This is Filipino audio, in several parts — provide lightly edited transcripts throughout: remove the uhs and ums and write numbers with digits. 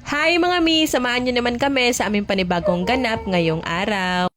Hi mga mi! Samahan nyo naman kami sa aming panibagong ganap ngayong araw.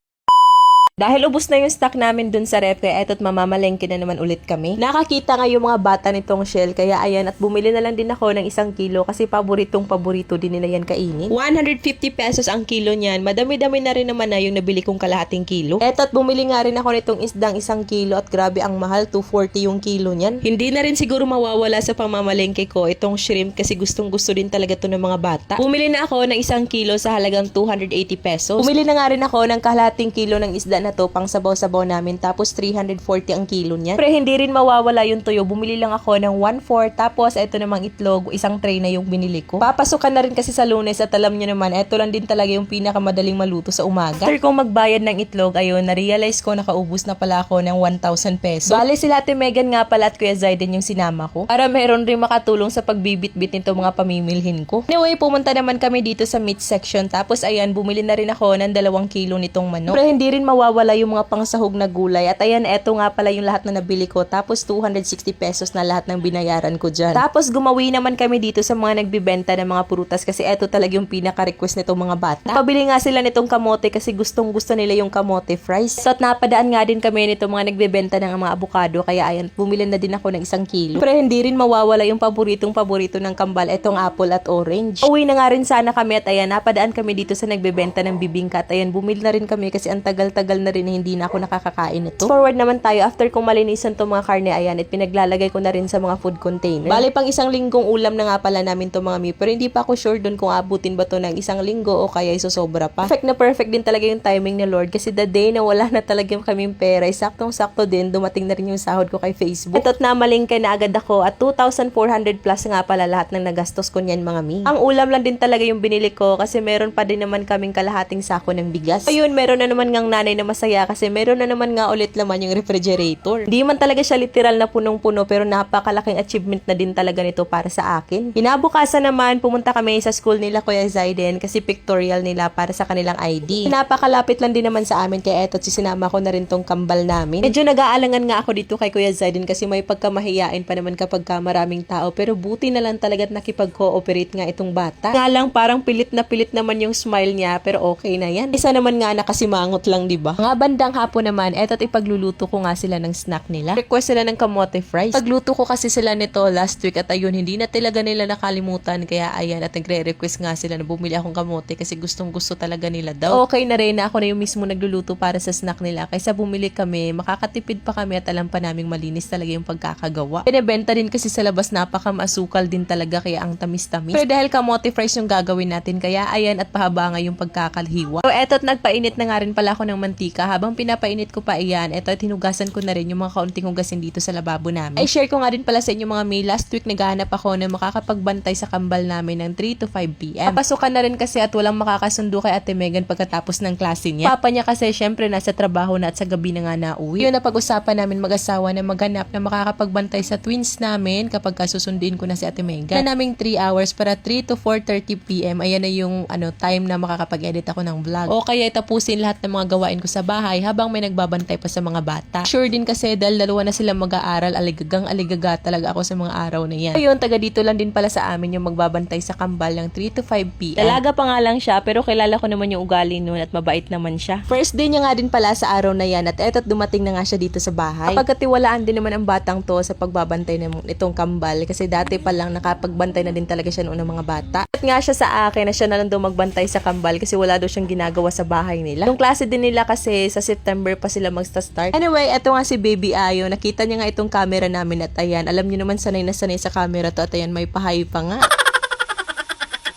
Dahil ubos na yung stock namin dun sa refe, eto't mamamalengke na naman ulit kami. Nakakita nga yung mga bata nitong shell, kaya ayan, at bumili na lang din ako ng 1 kilo kasi paboritong-paborito din nila yan kainin. 150 pesos ang kilo niyan. Madami-dami na rin naman na yung nabili kong kalahating kilo. Eto't bumili nga rin ako nitong isdang 1 kilo at grabe ang mahal, 240 yung kilo niyan. Hindi na rin siguro mawawala sa pamamalengke ko itong shrimp kasi gustong-gusto din talaga to ng mga bata. Bumili na ako ng 1 kilo sa halagang 280 pesos. Bumili na nga rin ako ng kalahating kilo ng isda na to pang sabaw-sabaw namin tapos 340 ang kilo niyan. Pero hindi rin mawawala yung tuyo. Bumili lang ako ng 1/4 tapos ito namang itlog, 1 tray na yung binili ko. Papasukan na rin kasi sa Lunes at alam niyo naman, ito lang din talaga yung pinakamadaling maluto sa umaga. After kong magbayad ng itlog, ayun, na-realize ko nakaubos na pala ako ng 1,000 pesos. Bale sila Ate Megan nga pala at Kuya Zaiden yung sinama ko para meron rin makatulong sa pagbibit-bit nito mga pamimilhin ko. Anyway, pumunta naman kami dito sa meat section tapos ayan, bumili na rin ako ng 2 kilo nitong manok. Pero hindi rin mawawala yung mga pangsahog na gulay. At ayan, eto nga pala yung lahat na nabili ko. Tapos 260 pesos na lahat ng binayaran ko dyan. Tapos gumawi naman kami dito sa mga nagbibenta ng mga prutas kasi eto talaga yung pinaka-request nitong mga bata. Pabili nga sila nitong kamote kasi gustong-gusto nila yung kamote fries. So at napadaan nga din kami nitong mga nagbibenta ng mga abukado. Kaya ayan, bumili na din ako ng 1 kilo. Pero hindi rin mawawala yung paboritong-paborito ng kambal, etong apple at orange. Uwi na nga rin sana kami at ayan, napadaan kami dito sa nagbibenta ng bibingka. At ayan, bumili na rin kami kasi ang tagal-tagal na rin hindi na ako nakakakain ito. Forward naman tayo, after kong malinisan to mga karne, ayan, at pinaglalagay ko na rin sa mga food container. Bale, pang 1 linggong ulam na nga pala namin to mga mi, pero hindi pa ako sure dun kung abutin ba to ng 1 linggo o kaya isosobra pa. Perfect na perfect din talaga yung timing ni Lord kasi the day na wala na talaga kaming pera, saktong-sakto din, dumating na rin yung sahod ko kay Facebook. Ito't namalingkay na agad ako at 2,400 plus nga pala lahat ng nagastos ko niyan mga mi. Ang ulam lang din talaga yung binili ko kasi meron pa din naman kaming kalahating sako ng bigas. Ayun, meron na naman ngang nanay na masaya kasi meron na naman nga ulit laman yung refrigerator. Hindi man talaga siya literal na punong-puno pero napakalaking achievement na din talaga nito para sa akin. Kinabukasan naman, pumunta kami sa school nila Kuya Zaiden kasi pictorial nila para sa kanilang ID. Napakalapit lang din naman sa amin kaya eto sinama ko na rin tong kambal namin. Medyo nag-aalangan nga ako dito kay Kuya Zaiden kasi may pagkamahiyain pa naman kapag maraming tao pero buti na lang talaga at nakipag-cooperate nga itong bata. Nga lang parang pilit na pilit naman yung smile niya pero okay na yan. Isa naman nga nakasimangot lang, diba? Mga bandang hapon naman, eto't ipagluluto ko nga sila ng snack nila. Request sila ng kamote fries. Pagluto ko kasi sila nito last week at ayun, hindi na talaga nila nakalimutan kaya ayan, at nagre-request nga sila na bumili akong kamote kasi gustong gusto talaga nila daw. Okay na rin na ako na yung mismo nagluluto para sa snack nila kaysa bumili kami, makakatipid pa kami at alam pa naming malinis talaga yung pagkakagawa. Pinebenta din kasi sa labas napakamasukal din talaga kaya ang tamis-tamis. Pero dahil kamote fries yung gagawin natin kaya ayan at pahaba nga yung pagkakalhiwa. So eto't nagpainit na nga rin pala ako ng mantika. Habang pinapainit ko pa iyan, eto at hinugasan ko na rin yung mga kaunting hugasin dito sa lababo namin. Ay share ko nga din pala sa inyo mga may, last week naghahanap ako na makakapagbantay sa kambal namin ng 3 to 5 PM. Papasukan na rin kasi at walang makakasundo kay Ate Megan pagkatapos ng klase niya. Papa niya kasi syempre nasa trabaho na at sa gabi na nga nauwi. Yun na pag-usapan namin mag-asawa na maghanap na makakapagbantay sa twins namin kapag kasusundin ko na si Ate Megan. Na naming 3 hours para 3 to 4:30 PM. Ayan na yung time na makakapag-edit ako ng vlog. O kaya tapusin lahat ng mga gawain ko sa bahay habang may nagbabantay pa sa mga bata. Sure din kasi dahil dalawa na silang mag-aaral, aligaga talaga ako sa mga araw na yan. Ayun, taga dito lang din pala sa amin yung magbabantay sa kambal ng 3 to 5 PM. Dalaga pa nga lang siya pero kilala ko naman yung ugali nun at mabait naman siya. First day niya nga din pala sa araw na yan at eto't dumating na nga siya dito sa bahay. Pagkatiwalaan din naman ang batang to sa pagbabantay ng itong kambal kasi dati pa lang nakapagbantay na din talaga siya noon ng mga bata. At nga siya sa akin na siya na lang daw magbantay sa kambal kasi wala daw siyang ginagawa sa bahay nila. Yung klase din nila kasi sa September pa sila magsta-start. Anyway, eto nga si Baby Ayo. Nakita niya nga itong camera namin at ayan. Alam niyo naman sanay na sanay sa camera to at ayan may pahay pa nga.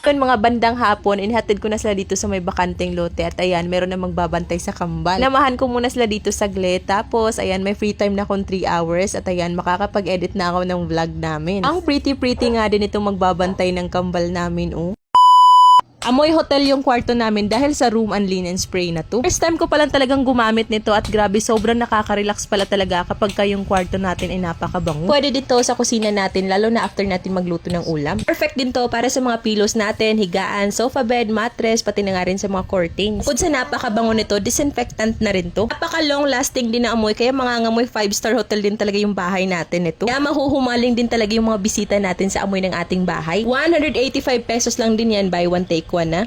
Yun, mga bandang hapon, inihatid ko na sila dito sa may bakanteng lote at ayan, meron na magbabantay sa kambal. Namahan ko muna sila dito saglit tapos ayan, may free time na akong 3 hours at ayan, makakapag-edit na ako ng vlog namin. Ang pretty nga din itong magbabantay ng kambal namin, oh. Amoy hotel yung kwarto namin dahil sa room and linen spray na to. First time ko palang talagang gumamit nito at grabe, sobrang nakaka-relax pala talaga kapag yung kwarto natin ay napakabango. Pwede dito sa kusina natin, lalo na after natin magluto ng ulam. Perfect din to para sa mga pillows natin, higaan, sofa bed, mattress, pati na nga rin sa mga curtains. Bukod sa napakabango nito, disinfectant na rin to. Napaka-long lasting din na amoy, kaya mga ngamoy 5-star hotel din talaga yung bahay natin nito. Kaya mahuhumaling din talaga yung mga bisita natin sa amoy ng ating bahay. 185 pesos lang din yan, buy one take one na.